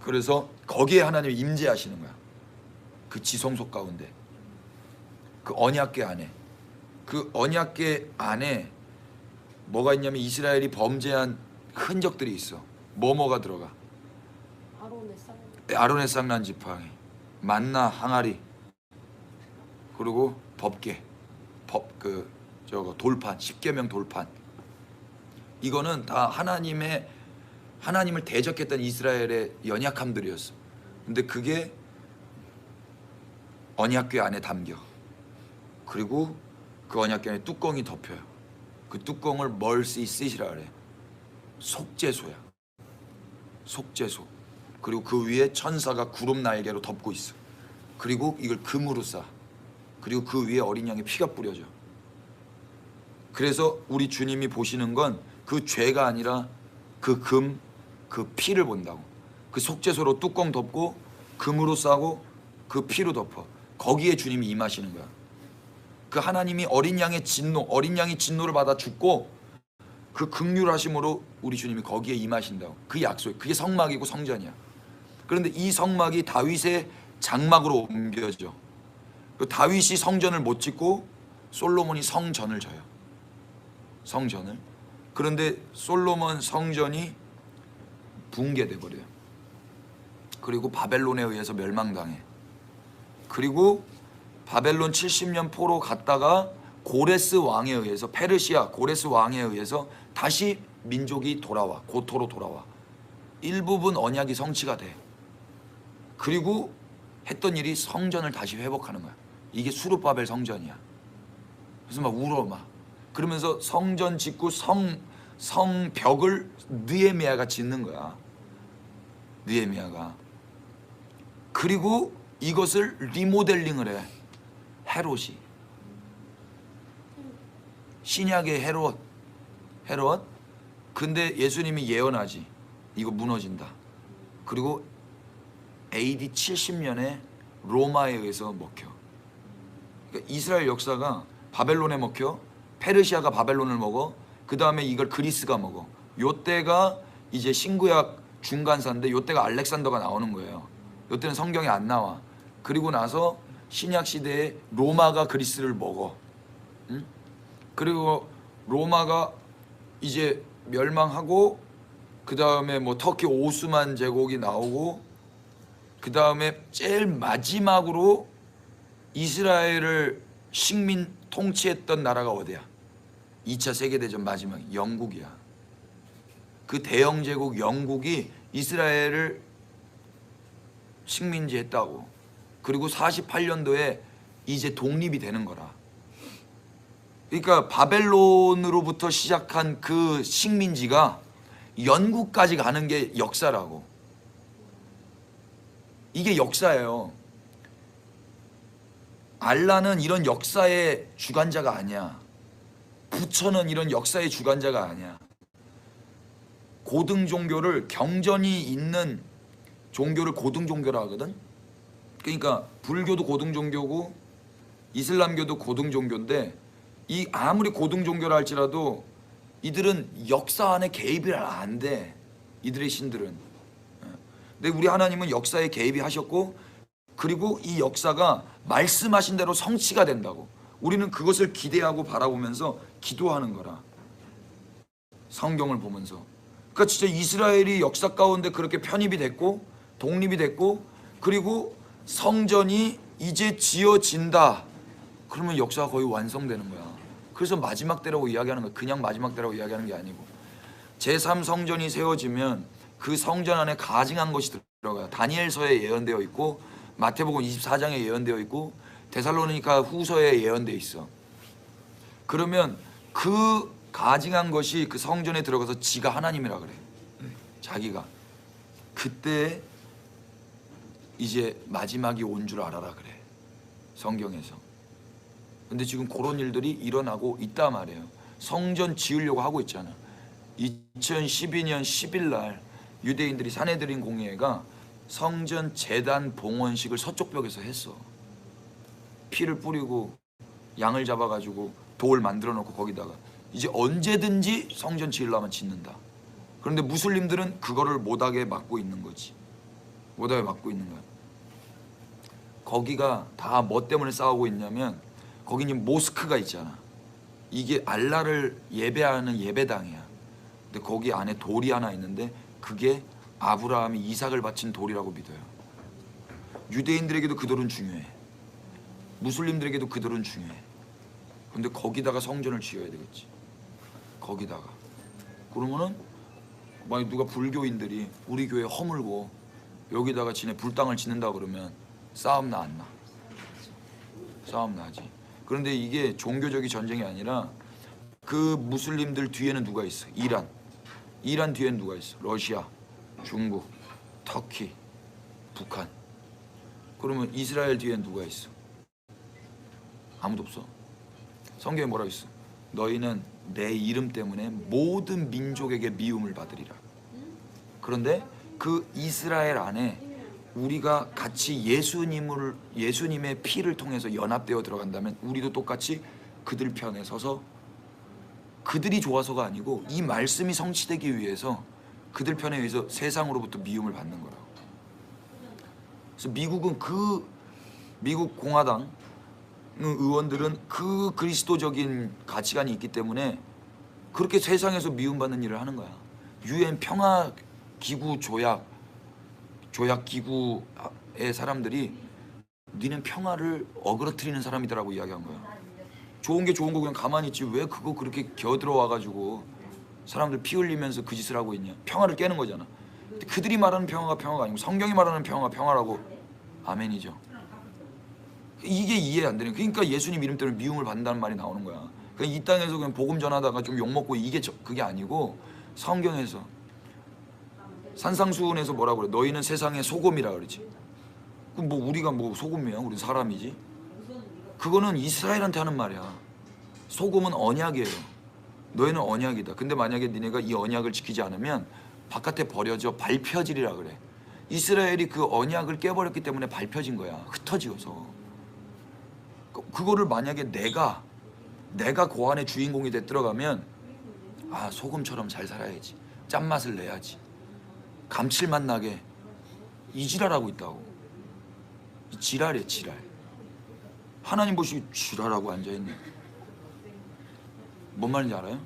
그래서 거기에 하나님이 임재하시는 거야. 그 지성소 가운데. 그 언약궤 안에. 그 언약궤 안에 뭐가 있냐면 이스라엘이 범죄한 흔적들이 있어. 뭐가 들어가? 아론의 쌍난 지팡이, 만나 항아리, 그리고 법궤, 돌판, 십계명 돌판. 이거는 다 하나님을 대적했던 이스라엘의 연약함들이었어. 근데 그게 언약궤 안에 담겨. 그리고 그 언약궤 안에 뚜껑이 덮여요. 그 뚜껑을 멀시 싯이라 그래. 속죄소야. 속죄소. 그리고 그 위에 천사가 구름 날개로 덮고 있어. 그리고 이걸 금으로 쌓아. 그리고 그 위에 어린 양의 피가 뿌려져. 그래서 우리 주님이 보시는 건 그 죄가 아니라 그 금, 그 피를 본다고. 그 속죄소로 뚜껑 덮고 금으로 싸고 그 피로 덮어. 거기에 주님이 임하시는 거야. 그 하나님이 어린 양이 진노를 받아 죽고 그 긍휼하심으로 우리 주님이 거기에 임하신다고. 그 약속, 그게 성막이고 성전이야. 그런데 이 성막이 다윗의 장막으로 옮겨져. 그 다윗이 성전을 못 짓고 솔로몬이 성전을 져요. 성전을. 그런데 솔로몬 성전이 붕괴돼 버려요. 그리고 바벨론에 의해서 멸망당해. 그리고 바벨론 70년 포로 갔다가 고레스 왕에 의해서, 페르시아 고레스 왕에 의해서 다시 민족이 돌아와. 고토로 돌아와. 일부분 언약이 성취가 돼. 그리고 했던 일이 성전을 다시 회복하는 거야. 이게 수르바벨 성전이야. 그래서 막 울어 막. 그러면서 성전 짓고 성벽을 느헤미야가 짓는 거야. 느헤미야가. 그리고 이것을 리모델링을 해. 헤롯이. 신약의 헤롯. 근데 예수님이 예언하지. 이거 무너진다. 그리고 AD 70년에 로마에 의해서 먹혀. 그러니까 이스라엘 역사가 바벨론에 먹혀, 페르시아가 바벨론을 먹어, 그 다음에 이걸 그리스가 먹어. 요때가 이제 신구약 중간사인데 요때가 알렉산더가 나오는 거예요. 요때는 성경에 안 나와. 그리고 나서 신약 시대에 로마가 그리스를 먹어. 응? 그리고 로마가 이제 멸망하고, 그 다음에 뭐 터키 오스만 제국이 나오고, 그 다음에 제일 마지막으로 이스라엘을 식민 통치했던 나라가 어디야? 2차 세계대전 마지막 영국이야. 그 대영 제국 영국이 이스라엘을 식민지했다고. 그리고 48년도에 이제 독립이 되는 거라. 그러니까 바벨론으로부터 시작한 그 식민지가 영국까지 가는 게 역사라고. 이게 역사예요. 알라는 이런 역사의 주관자가 아니야. 부처는 이런 역사의 주관자가 아니야. 고등 종교를, 경전이 있는 종교를 고등 종교라 하거든. 그러니까 불교도 고등 종교고 이슬람교도 고등 종교인데, 이 아무리 고등 종교라 할지라도 이들은 역사 안에 개입이 안 돼. 이들의 신들은. 근데 우리 하나님은 역사에 개입이 하셨고, 그리고 이 역사가 말씀하신 대로 성취가 된다고. 우리는 그것을 기대하고 바라보면서 기도하는 거라. 성경을 보면서. 그러니까 진짜 이스라엘이 역사 가운데 그렇게 편입이 됐고 독립이 됐고, 그리고 성전이 이제 지어진다. 그러면 역사가 거의 완성되는 거야. 그래서 마지막 때라고 이야기하는 거야. 그냥 마지막 때라고 이야기하는 게 아니고, 제3성전이 세워지면 그 성전 안에 가증한 것이 들어가요. 다니엘서에 예언되어 있고, 마태복음 24장에 예언되어 있고, 데살로니가 후서에 예언되어 있어. 그러면 그 가증한 것이 그 성전에 들어가서 지가 하나님이라 그래. 자기가. 그때 이제 마지막이 온 줄 알아라 그래. 성경에서. 근데 지금 그런 일들이 일어나고 있단 말이에요. 성전 지으려고 하고 있잖아. 2012년 10일 날 유대인들이 사내들인 공예가 성전 제단 봉헌식을 서쪽 벽에서 했어. 피를 뿌리고 양을 잡아가지고 돌 만들어 놓고 거기다가 이제 언제든지 성전 지으려면 짓는다. 그런데 무슬림들은 그거를 못하게 막고 있는 거지. 못하게 막고 있는 거야. 거기가 다 뭐 때문에 싸우고 있냐면, 거기는 모스크가 있잖아. 이게 알라를 예배하는 예배당이야. 근데 거기 안에 돌이 하나 있는데 그게 아브라함이 이삭을 바친 돌이라고 믿어요. 유대인들에게도 그 돌은 중요해. 무슬림들에게도 그 돌은 중요해. 근데 거기다가 성전을 지어야 되겠지. 거기다가. 그러면은 만약 누가 불교인들이 우리 교회 허물고 여기다가 지네 불당을 짓는다 그러면 싸움 나 안 나? 싸움 나지. 그런데 이게 종교적인 전쟁이 아니라 그 무슬림들 뒤에는 누가 있어? 이란. 이란 뒤에는 누가 있어? 러시아, 중국, 터키, 북한. 그러면 이스라엘 뒤에는 누가 있어? 아무도 없어. 성경에 뭐라고 있어? 너희는 내 이름 때문에 모든 민족에게 미움을 받으리라. 그런데 그 이스라엘 안에 우리가 같이 예수님의 피를 통해서 연합되어 들어간다면 우리도 똑같이 그들 편에 서서, 그들이 좋아서가 아니고 이 말씀이 성취되기 위해서 그들 편에 의해서 세상으로부터 미움을 받는 거라고. 그래서 미국은 미국 공화당 의원들은 그 그리스도적인 가치관이 있기 때문에 그렇게 세상에서 미움받는 일을 하는 거야. UN 평화 기구 조약 조약 기구의 사람들이 니는 평화를 어그러뜨리는 사람이더라고 이야기한 거야. 좋은 게 좋은 거 그냥 가만히 있지 왜 그거 그렇게 겨들어와가지고 사람들 피 흘리면서 그 짓을 하고 있냐. 평화를 깨는 거잖아. 근데 그들이 말하는 평화가 평화가 아니고 성경이 말하는 평화가 평화라고. 아멘이죠. 이게 이해 안 되는. 그러니까 예수님 이름 때문에 미움을 받는다는 말이 나오는 거야. 그냥 이 땅에서 그냥 복음 전하다가 좀 욕먹고 그게 아니고 성경에서 산상수훈에서 뭐라고 그래? 너희는 세상의 소금이라 그러지. 그럼 뭐 우리가 뭐 소금이야? 우리 사람이지. 그거는 이스라엘한테 하는 말이야. 소금은 언약이에요. 너희는 언약이다. 근데 만약에 니네가 이 언약을 지키지 않으면 바깥에 버려져 밟혀지리라 그래. 이스라엘이 그 언약을 깨버렸기 때문에 밟혀진 거야. 흩어지어서. 그거를 만약에 내가 그 안에 주인공이 돼 들어가면 아 소금처럼 잘 살아야지. 짠맛을 내야지. 감칠맛 나게 이 지랄하고 있다고. 이 지랄이야 지랄. 하나님 보시고 지랄하고 앉아있네. 뭔 말인지 알아요?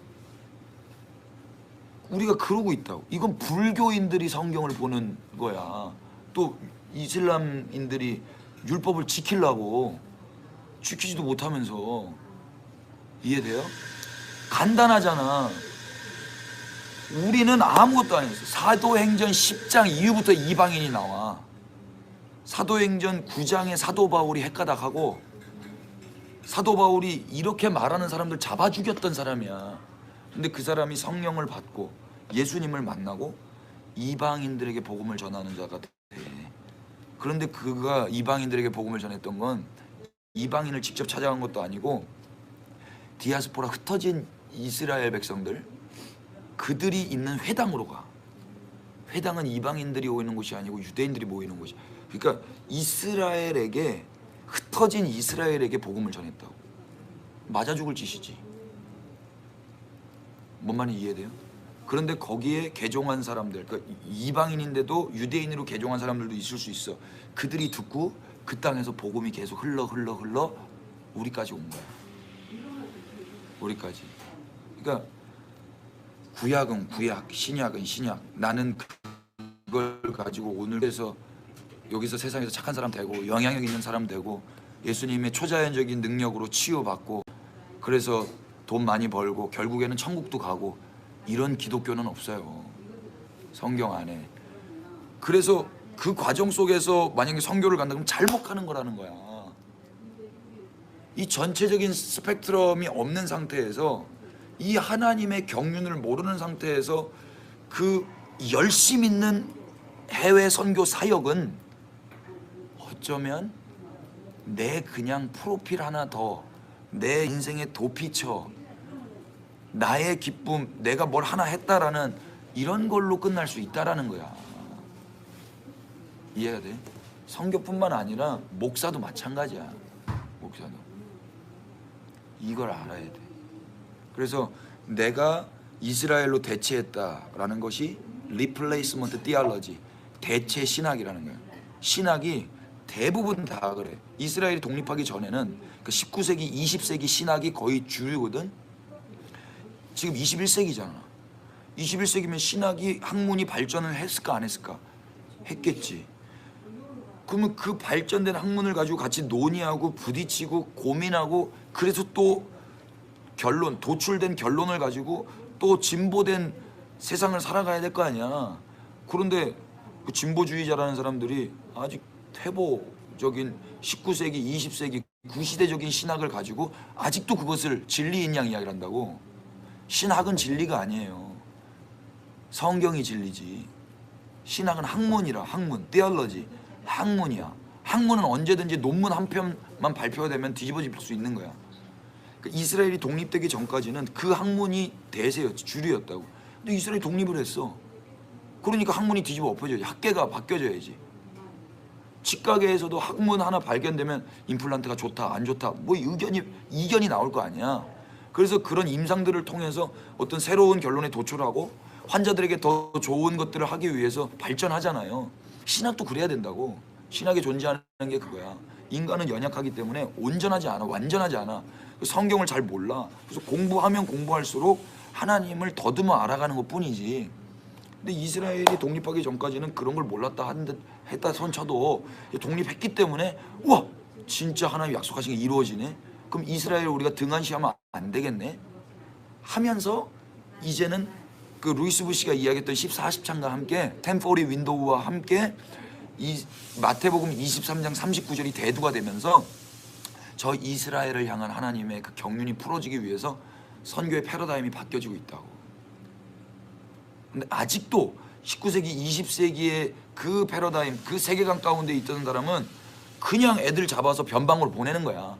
우리가 그러고 있다고. 이건 불교인들이 성경을 보는 거야. 또 이슬람인들이 율법을 지키려고 지키지도 못하면서. 이해돼요? 간단하잖아. 우리는 아무것도 안 했어. 사도행전 10장 이후부터 이방인이 나와. 사도행전 9장에 사도 바울이 헷가닥하고 사도 바울이 이렇게 말하는 사람들 잡아 죽였던 사람이야. 근데 그 사람이 성령을 받고 예수님을 만나고 이방인들에게 복음을 전하는 자가 돼. 그런데 그가 이방인들에게 복음을 전했던 건 이방인을 직접 찾아간 것도 아니고 디아스포라 흩어진 이스라엘 백성들 그들이 있는 회당으로 가. 회당은 이방인들이 모이는 곳이 아니고 유대인들이 모이는 곳이. 그러니까 이스라엘에게 흩어진 이스라엘에게 복음을 전했다고. 맞아 죽을 짓이지. 뭔 말인지 이해돼요? 그런데 거기에 개종한 사람들, 그러니까 이방인인데도 유대인으로 개종한 사람들도 있을 수 있어. 그들이 듣고 그 땅에서 복음이 계속 흘러 우리까지 온 거야. 우리까지. 그러니까 구약은 구약, 신약은 신약. 나는 그걸 가지고 오늘에서 여기서 세상에서 착한 사람 되고 영향력 있는 사람 되고 예수님의 초자연적인 능력으로 치유받고 그래서 돈 많이 벌고 결국에는 천국도 가고 이런 기독교는 없어요. 성경 안에. 그래서 그 과정 속에서 만약에 선교를 간다 그러면 잘못 가는 거라는 거야. 이 전체적인 스펙트럼이 없는 상태에서 이 하나님의 경륜을 모르는 상태에서 그 열심 있는 해외 선교 사역은 어쩌면 내 그냥 프로필 하나 더, 내 인생의 도피처, 나의 기쁨, 내가 뭘 하나 했다라는 이런 걸로 끝날 수 있다라는 거야. 이해가 돼? 선교뿐만 아니라 목사도 마찬가지야. 목사도 이걸 알아야 돼. 그래서 내가 이스라엘로 대체했다라는 것이 리플레이스먼트 티올로지, 대체 신학이라는 거야. 신학이 대부분 다 그래. 이스라엘이 독립하기 전에는 그 19세기, 20세기 신학이 거의 주류거든. 지금 21세기잖아. 21세기면 신학이 학문이 발전을 했을까 안 했을까? 했겠지. 그러면 그 발전된 학문을 가지고 같이 논의하고 부딪히고 고민하고 그래서 또 결론, 도출된 결론을 가지고 또 진보된 세상을 살아가야 될 거 아니야. 그런데 그 진보주의자라는 사람들이 아직 퇴보적인 19세기, 20세기 구시대적인 신학을 가지고 아직도 그것을 진리인 양 이야기를 한다고. 신학은 진리가 아니에요. 성경이 진리지. 신학은 학문이라. 학문, theology, 학문이야. 학문은 언제든지 논문 한 편만 발표가 되면 뒤집어질 수 있는 거야. 그러니까 이스라엘이 독립되기 전까지는 그 학문이 대세였지, 주류였다고. 근데 이스라엘이 독립을 했어. 그러니까 학문이 뒤집어 엎어져야지. 학계가 바뀌어져야지. 치과계에서도 학문 하나 발견되면 임플란트가 좋다 안 좋다 뭐 이견이 나올 거 아니야. 그래서 그런 임상들을 통해서 어떤 새로운 결론에 도출하고 환자들에게 더 좋은 것들을 하기 위해서 발전하잖아요. 신학도 그래야 된다고. 신학이 존재하는 게 그거야. 인간은 연약하기 때문에 온전하지 않아, 완전하지 않아. 성경을 잘 몰라. 그래서 공부하면 공부할수록 하나님을 더듬어 알아가는 것 뿐이지. 근데 이스라엘이 독립하기 전까지는 그런 걸 몰랐다 했다 손 쳐도 독립했기 때문에 우와 진짜 하나님 약속하신 게 이루어지네. 그럼 이스라엘 우리가 등한시하면 안 되겠네 하면서 이제는 그 루이스 부시가 이야기했던 14장과 함께 템포리 윈도우와 함께 이 마태복음 23장 39절이 대두가 되면서 저 이스라엘을 향한 하나님의 그 경륜이 풀어지기 위해서 선교의 패러다임이 바뀌어지고 있다고. 근데 아직도 19세기 20세기의 그 패러다임 그 세계관 가운데 있던 사람은 그냥 애들 잡아서 변방으로 보내는 거야.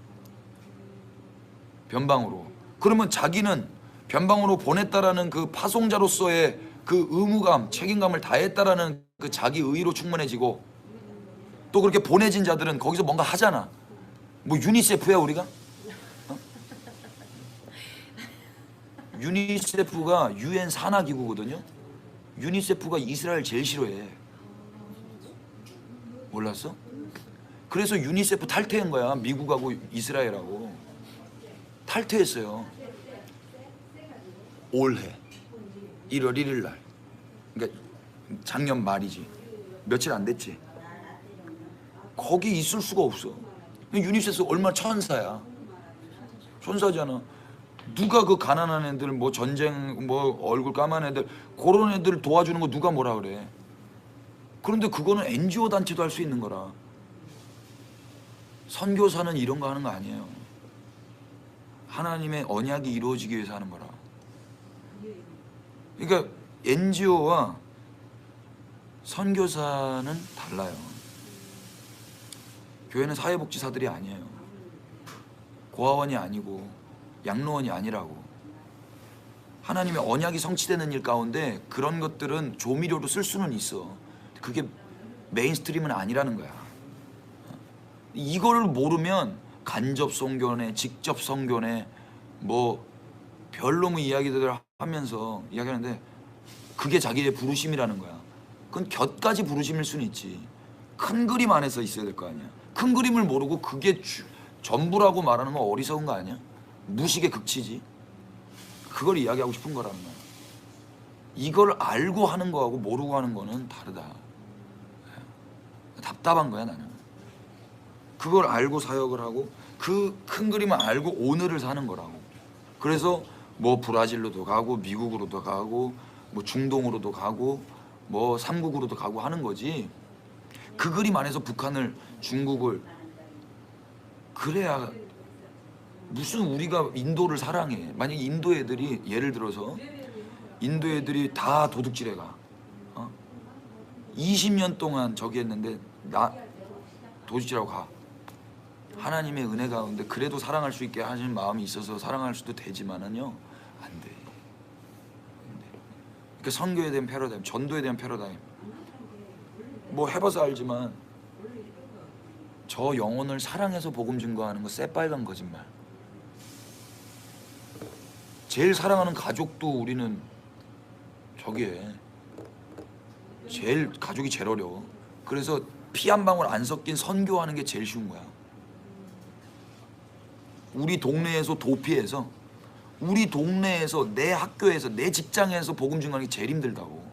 변방으로. 그러면 자기는 변방으로 보냈다라는 그 파송자로서의 그 의무감, 책임감을 다했다라는 그 자기 의의로 충만해지고 또 그렇게 보내진 자들은 거기서 뭔가 하잖아. 뭐 유니세프야 우리가? 어? 유니세프가 UN 산하기구거든요. 유니세프가 이스라엘 제일 싫어해. 몰랐어? 그래서 유니세프 탈퇴한 거야. 미국하고 이스라엘하고 탈퇴했어요. 올해 1월 1일 날. 그러니까 작년 말이지. 며칠 안 됐지. 거기 있을 수가 없어. 유니세프 얼마나 천사야. 천사잖아. 누가 그 가난한 애들 뭐 전쟁 뭐 얼굴 까만 애들 그런 애들 도와주는 거 누가 뭐라 그래. 그런데 그거는 NGO 단체도 할 수 있는 거라. 선교사는 이런 거 하는 거 아니에요. 하나님의 언약이 이루어지기 위해서 하는 거라. 그러니까 NGO와 선교사는 달라요. 교회는 사회복지사들이 아니에요. 고아원이 아니고 양로원이 아니라고. 하나님의 언약이 성취되는 일 가운데 그런 것들은 조미료로 쓸 수는 있어. 그게 메인스트림은 아니라는 거야. 이걸 모르면 간접 선교네, 직접 선교네, 뭐 별놈의 이야기들을 하면서 이야기하는데 그게 자기의 부르심이라는 거야. 그건 곁가지 부르심일 수는 있지. 큰 그림 안에서 있어야 될 거 아니야. 큰 그림을 모르고 그게 전부라고 말하는 건 어리석은 거 아니야? 무식의 극치지. 그걸 이야기하고 싶은 거라는 거야. 이걸 알고 하는 거하고 모르고 하는 거는 다르다. 답답한 거야 나는. 그걸 알고 사역을 하고 그 큰 그림을 알고 오늘을 사는 거라고. 그래서 뭐 브라질로도 가고 미국으로도 가고 뭐 중동으로도 가고 뭐 삼국으로도 가고 하는 거지. 그 그림 안에서 북한을 중국을 그래야 무슨 우리가 인도를 사랑해. 만약에 인도 애들이 예를 들어서 인도 애들이 다 도둑질해 가. 20년 동안 저기 했는데 나 도둑질하고 가. 하나님의 은혜 가운데 그래도 사랑할 수 있게 하시는 마음이 있어서 사랑할 수도 되지만은요 안 돼. 그러니까 선교에 대한 패러다임, 전도에 대한 패러다임 뭐 해봐서 알지만 저 영혼을 사랑해서 복음 증거하는 거 새빨간 거짓말. 제일 사랑하는 가족도 우리는 저기에 제일 가족이 제일 어려워. 그래서 피 한 방울 안 섞인 선교하는 게 제일 쉬운 거야. 우리 동네에서 도피해서 우리 동네에서 내 학교에서 내 직장에서 복음 증거하는 게 제일 힘들다고.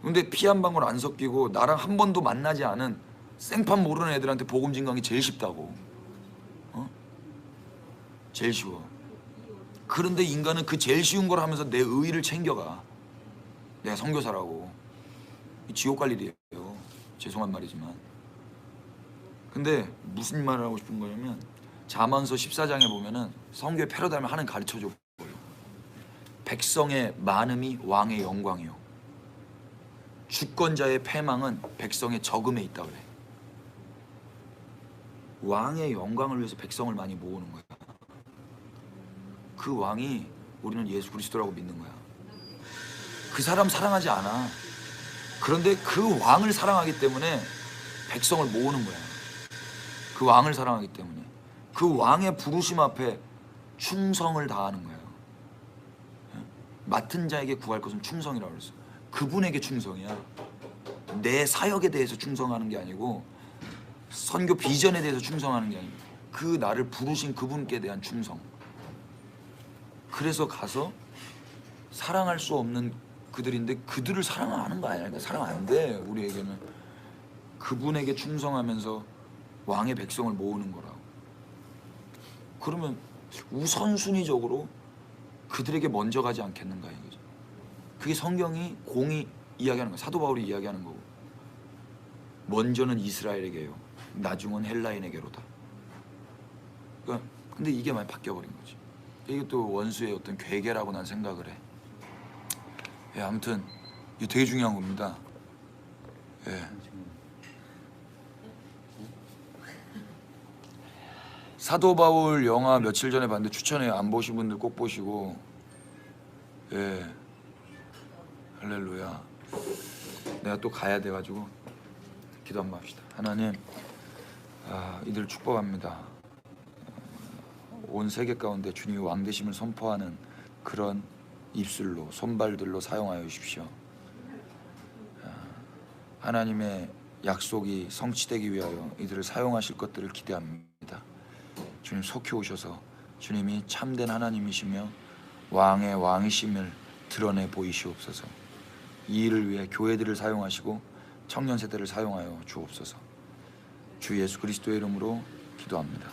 근데 피 한 방울 안 섞이고 나랑 한 번도 만나지 않은 생판 모르는 애들한테 복음 증거하는 게 제일 쉽다고. 제일 쉬워. 그런데 인간은 그 제일 쉬운 걸 하면서 내 의의를 챙겨가. 내가 선교사라고. 지옥 갈 일이에요. 죄송한 말이지만. 근데 무슨 말을 하고 싶은 거냐면 잠언서 14장에 보면은 선교의 패러다임을 하는 가르쳐줘. 백성의 많음이 왕의 영광이요. 주권자의 패망은 백성의 적음에 있다 그래. 왕의 영광을 위해서 백성을 많이 모으는 거야. 그 왕이 우리는 예수 그리스도라고 믿는 거야. 그 사람 사랑하지 않아. 그런데 그 왕을 사랑하기 때문에 백성을 모으는 거야. 그 왕을 사랑하기 때문에 그 왕의 부르심 앞에 충성을 다하는 거예요. 맡은 자에게 구할 것은 충성이라고 그랬어. 그분에게 충성이야. 내 사역에 대해서 충성하는 게 아니고 선교 비전에 대해서 충성하는 게 아니고 그 나를 부르신 그분께 대한 충성. 그래서 가서 사랑할 수 없는 그들인데 그들을 사랑하는 거 아니야. 사랑 안 돼. 우리에게는 그분에게 충성하면서 왕의 백성을 모으는 거라고. 그러면 우선순위적으로 그들에게 먼저 가지 않겠는가 이거죠. 그게 성경이 공이 이야기하는 거, 사도 바울이 이야기하는 거고. 먼저는 이스라엘에게요, 나중은 헬라인에게로다. 그러니까 근데 이게 많이 바뀌어버린 거지. 이게 또 원수의 어떤 괴계라고 난 생각을 해. 예, 아무튼 이게 되게 중요한 겁니다. 예. 사도 바울 영화 며칠 전에 봤는데 추천해요. 안 보신 분들 꼭 보시고. 예. 할렐루야. 내가 또 가야 돼가지고 기도 한번 합시다. 하나님, 이들 축복합니다. 온 세계 가운데 주님의 왕되심을 선포하는 그런 입술로, 손발들로 사용하여 주십시오. 하나님의 약속이 성취되기 위하여 이들을 사용하실 것들을 기대합니다. 주님 속히 오셔서 주님이 참된 하나님이시며 왕의 왕이심을 드러내 보이시옵소서. 이 일을 위해 교회들을 사용하시고 청년 세대를 사용하여 주옵소서. 주 예수 그리스도의 이름으로 기도합니다.